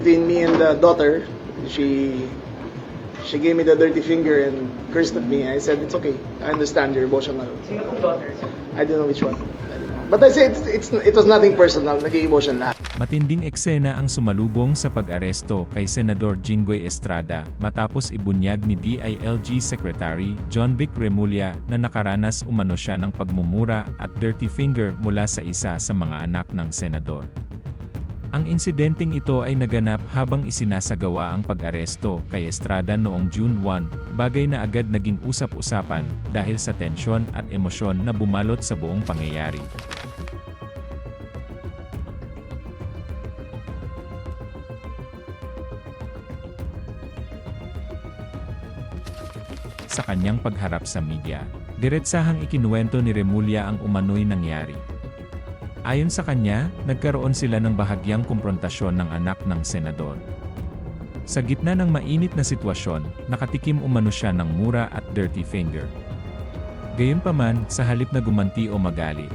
Between me and the daughter, she gave me the dirty finger and cursed at me. I said, it's okay. I understand your emotional. Sino pong daughter, sir? I don't know which one. I don't know. But I said it was nothing personal. Nag-emotion lahat. Matinding eksena ang sumalubong sa pag-aresto kay Senador Jinggoy Estrada matapos ibunyag ni DILG Secretary John Vic Remulla na nakaranas umano siya ng pagmumura at dirty finger mula sa isa sa mga anak ng senador. Ang insidenteng ito ay naganap habang isinasagawa ang pag-aresto kay Estrada noong June 1, bagay na agad naging usap-usapan dahil sa tensyon at emosyon na bumalot sa buong pangyayari. Sa kanyang pagharap sa media, diretsahang ikinuwento ni Remulla ang umano'y nangyari. Ayon sa kanya, nagkaroon sila ng bahagyang kumprontasyon ng anak ng senador. Sa gitna ng mainit na sitwasyon, nakatikim umano siya ng mura at dirty finger. Gayunpaman, sa halip na gumanti o magalit,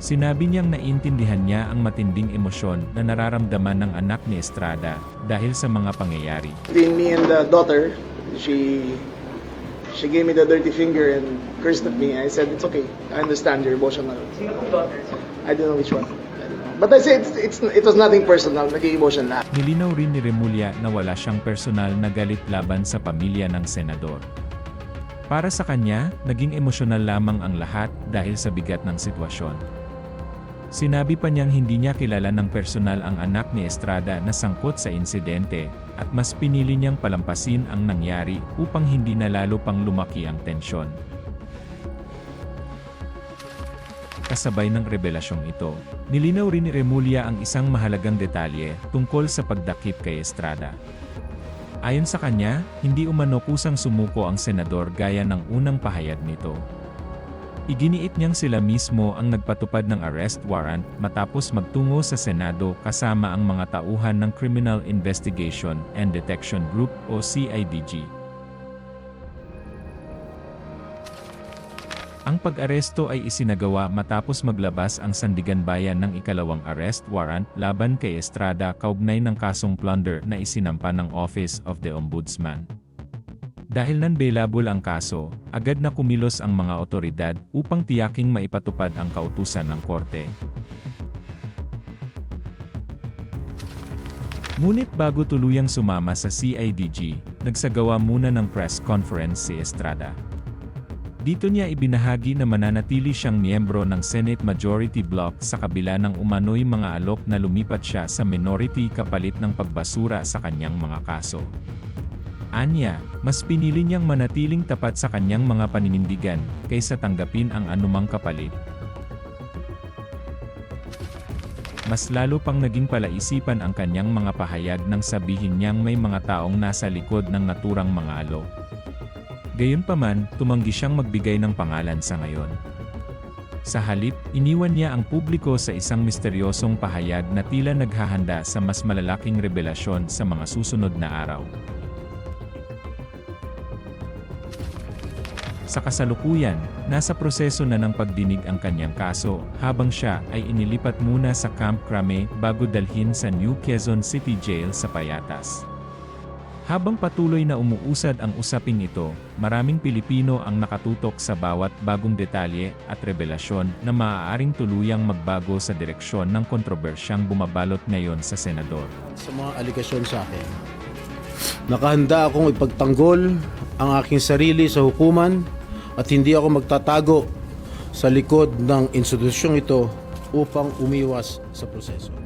sinabi niyang naiintindihan niya ang matinding emosyon na nararamdaman ng anak ni Estrada dahil sa mga pangyayari. Between me and the daughter, she gave me the dirty finger and cursed at me. I said, it's okay. I understand your emotional. Sino pong daughter, sir? I don't know which one. I don't know. But I said it was nothing personal. Nag-emotion lahat. Nilinaw rin ni Remulla na wala siyang personal na galit laban sa pamilya ng senador. Para sa kanya, naging emosyonal lamang ang lahat dahil sa bigat ng sitwasyon. Sinabi pa niyang hindi niya kilala ng personal ang anak ni Estrada na sangkot sa insidente, at mas pinili niyang palampasin ang nangyari upang hindi na lalo pang lumaki ang tensyon. Kasabay ng revelasyong ito, nilinaw rin ni Remulla ang isang mahalagang detalye tungkol sa pagdakip kay Estrada. Ayon sa kanya, hindi umano kusang sumuko ang senador gaya ng unang pahayag nito. Iginiit niyang sila mismo ang nagpatupad ng arrest warrant matapos magtungo sa Senado kasama ang mga tauhan ng Criminal Investigation and Detection Group o CIDG. Ang pag-aresto ay isinagawa matapos maglabas ang Sandigan Bayan ng ikalawang arrest warrant laban kay Estrada kaugnay ng kasong plunder na isinampa ng Office of the Ombudsman. Dahil non-bailable ang kaso, agad na kumilos ang mga otoridad upang tiyaking maipatupad ang kautusan ng korte. Ngunit bago tuluyang sumama sa CIDG, nagsagawa muna ng press conference si Estrada. Dito niya ibinahagi na mananatili siyang miyembro ng Senate Majority Bloc sa kabila ng umano'y mga alok na lumipat siya sa minority kapalit ng pagbasura sa kanyang mga kaso. Anya, mas pinili niyang manatiling tapat sa kanyang mga paninindigan, kaysa tanggapin ang anumang kapalit. Mas lalo pang naging palaisipan ang kanyang mga pahayag nang sabihin niyang may mga taong nasa likod ng naturang mga alok. Gayunpaman, tumanggi siyang magbigay ng pangalan sa ngayon. Sa halip, iniwan niya ang publiko sa isang misteryosong pahayag na tila naghahanda sa mas malalaking revelasyon sa mga susunod na araw. Sa kasalukuyan, nasa proseso na ng pagdinig ang kanyang kaso, habang siya ay inilipat muna sa Camp Crame bago dalhin sa New Quezon City Jail sa Payatas. Habang patuloy na umuusad ang usaping ito, maraming Pilipino ang nakatutok sa bawat bagong detalye at revelasyon na maaaring tuluyang magbago sa direksyon ng kontrobersyang bumabalot ngayon sa senador. Sa mga aligasyon sa akin, nakahanda akong ipagtanggol ang aking sarili sa hukuman at hindi ako magtatago sa likod ng institusyong ito upang umiwas sa proseso.